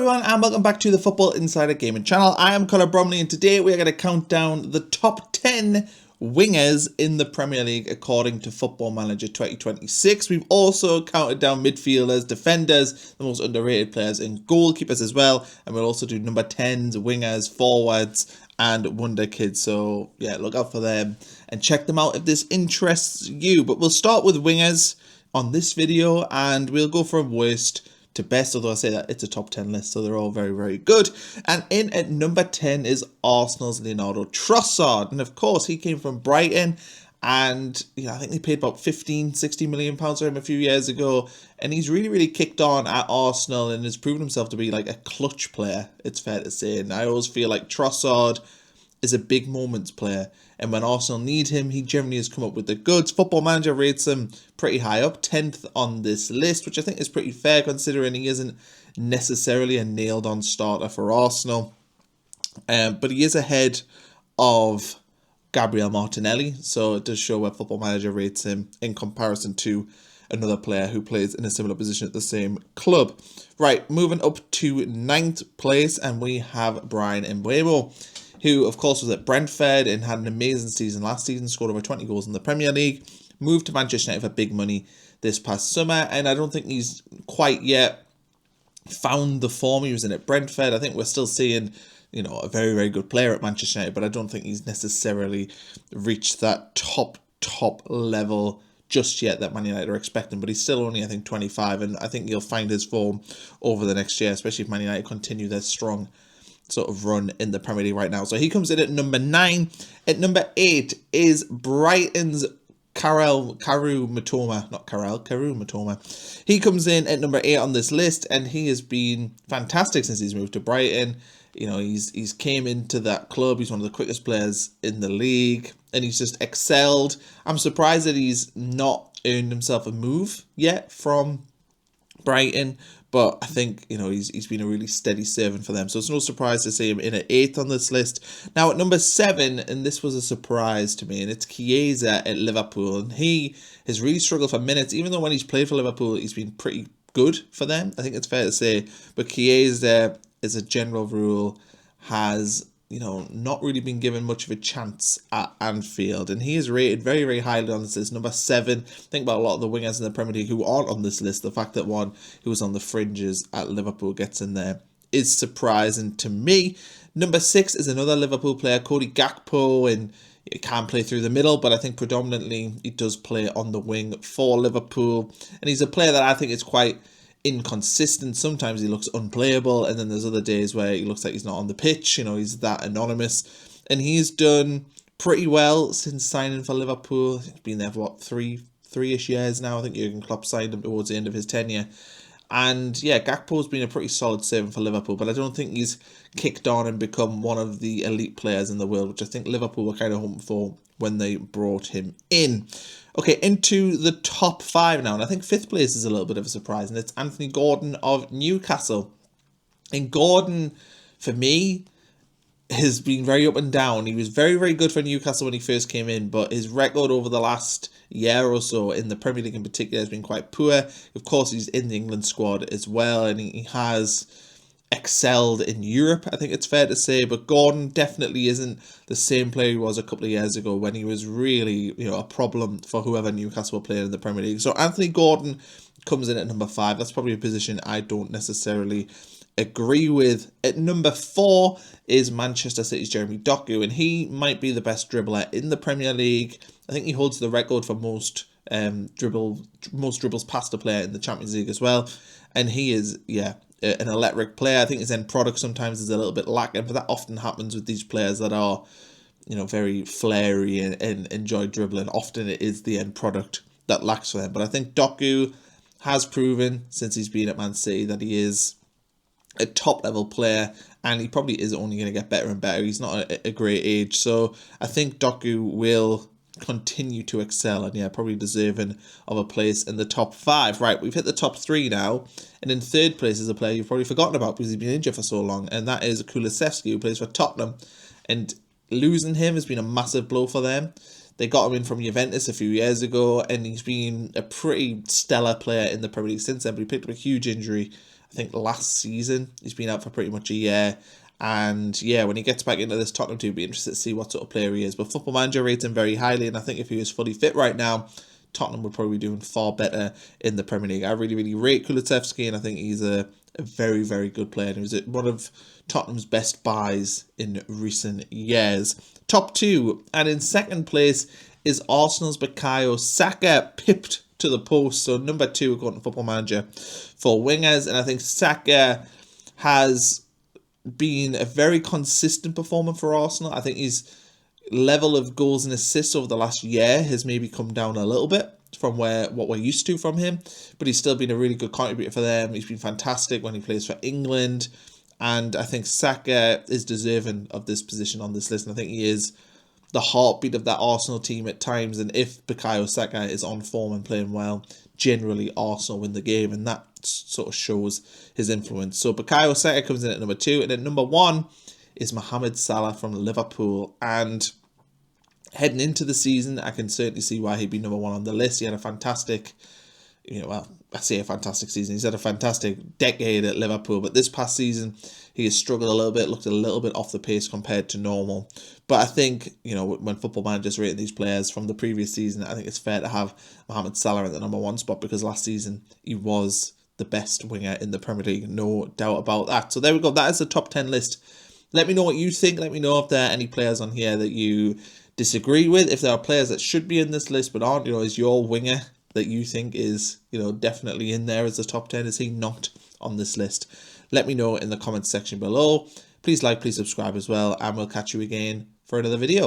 everyone, and welcome back to the Football Insider Gaming channel. I am Conor Bromley, and today we are going to count down the top 10 wingers in the Premier League according to Football Manager 2026. We've also counted down midfielders, defenders, the most underrated players, and goalkeepers as well. And we'll also do number 10s, wingers, forwards, and wonder kids. So yeah, look out for them and check them out if this interests you. But we'll start with wingers on this video, and we'll go from worst to best, although I say that it's a top 10 list, so they're all very, very good. And in at number 10 is Arsenal's Leonardo Trossard. And of course, he came from Brighton, and I think they paid about 15-16 million pounds for him a few years ago. And he's really, really kicked on at Arsenal and has proven himself to be like a clutch player, it's fair to say. And I always feel like Trossard is a big moments player, and when Arsenal need him, he generally has come up with the goods. Football Manager rates him pretty high up, 10th on this list, which I think is pretty fair considering he isn't necessarily a nailed-on starter for Arsenal. But he is ahead of Gabriel Martinelli, so it does show where Football Manager rates him in comparison to another player who plays in a similar position at the same club. Right, moving up to 9th place, and we have Bryan Mbeumo, who, of course, was at Brentford and had an amazing season last season, scored over 20 goals in the Premier League, moved to Manchester United for big money this past summer, and I don't think he's quite yet found the form he was in at Brentford. I think we're still seeing, a very, very good player at Manchester United, but I don't think he's necessarily reached that top level just yet that Man United are expecting. But he's still only, I think, 25, and I think he'll find his form over the next year, especially if Man United continue their strong sort of run in the Premier League right now. So he comes in at number 9. At number 8 is Brighton's Karu Matoma. He comes in at number 8 on this list, and he has been fantastic since he's moved to Brighton. He's came into that club. He's one of the quickest players in the league, and he's just excelled. I'm surprised that he's not earned himself a move yet from Brighton, but I think, he's been a really steady servant for them. So it's no surprise to see him in at 8th on this list. Now at number 7, and this was a surprise to me, and it's Chiesa at Liverpool. And he has really struggled for minutes, even though when he's played for Liverpool, he's been pretty good for them. I think it's fair to say. But Chiesa, as a general rule, has not really been given much of a chance at Anfield, and he is rated very, very highly on this list, number 7. Think about a lot of the wingers in the Premier League who aren't on this list. The fact that one who was on the fringes at Liverpool gets in there is surprising to me. Number 6 is another Liverpool player, Cody Gakpo, and he can play through the middle, but I think predominantly he does play on the wing for Liverpool, and he's a player that I think is quite inconsistent. Sometimes he looks unplayable, and then there's other days where he looks like he's not on the pitch. He's that anonymous, and he's done pretty well since signing for Liverpool. He's been there for three-ish years now. I think Jurgen Klopp signed him towards the end of his tenure. And yeah, Gakpo's been a pretty solid servant for Liverpool, but I don't think he's kicked on and become one of the elite players in the world, which I think Liverpool were kind of hoping for when they brought him in. Okay, into the top 5 now, and I think 5th place is a little bit of a surprise, and it's Anthony Gordon of Newcastle. And Gordon, for me, has been very up and down. He was very, very good for Newcastle when he first came in, but his record over the last year or so in the Premier League in particular has been quite poor. Of course, he's in the England squad as well, and he has excelled in Europe, I think it's fair to say, but Gordon definitely isn't the same player he was a couple of years ago when he was really, a problem for whoever Newcastle were playing in the Premier League. So Anthony Gordon comes in at number 5. That's probably a position I don't necessarily agree with. At number 4 is Manchester City's Jeremy Doku, and he might be the best dribbler in the Premier League. I think he holds the record for most dribbles past a player in the Champions League as well, and he is, an electric player. I think his end product sometimes is a little bit lacking, but that often happens with these players that are, very flary and enjoy dribbling. Often it is the end product that lacks for them. But I think Doku has proven since he's been at Man City that he is a top-level player, and he probably is only going to get better and better. He's not a great age, so I think Doku will continue to excel, and probably deserving of a place in the top 5. Right, we've hit the top 3 now, and in 3rd place is a player you've probably forgotten about because he's been injured for so long, and that is Kulusevski, who plays for Tottenham, and losing him has been a massive blow for them. They got him in from Juventus a few years ago, and he's been a pretty stellar player in the Premier League since then, but he picked up a huge injury, I I think last season. He's been out for pretty much a year. And yeah, when he gets back into this Tottenham team, be interested to see what sort of player he is. But Football Manager rates him very highly, and I think if he was fully fit right now, Tottenham would probably be doing far better in the Premier League. I really, really rate Kulusevski, and I think he's a very, very good player. And he was one of Tottenham's best buys in recent years. Top two, and in second place is Arsenal's Bukayo Saka, pipped to the post. So number two, according to Football Manager, for wingers. And I think Saka has been a very consistent performer for Arsenal. I think his level of goals and assists over the last year has maybe come down a little bit from what we're used to from him, but he's still been a really good contributor for them. He's been fantastic when he plays for England, and I think Saka is deserving of this position on this list, and I think he is the heartbeat of that Arsenal team at times. And if Bukayo Saka is on form and playing well, generally Arsenal win the game, and that sort of shows his influence. So Bukayo Saka comes in at number two, and at number one is Mohamed Salah from Liverpool. And heading into the season, I can certainly see why he'd be number one on the list. He had a fantastic, I say a fantastic season. He's had a fantastic decade at Liverpool, but this past season, he has struggled a little bit, looked a little bit off the pace compared to normal. But I think, when Football Manager's rating these players from the previous season, I think it's fair to have Mohamed Salah at the number one spot, because last season he was the best winger in the Premier League, no doubt about that. So there we go. That is the top 10 list. Let me know what you think. Let me know if there are any players on here that you disagree with. If there are players that should be in this list but aren't, is your winger that you think is, definitely in there as the top 10? Is he not on this list? Let me know in the comments section below. Please like, please subscribe as well, and we'll catch you again for another video.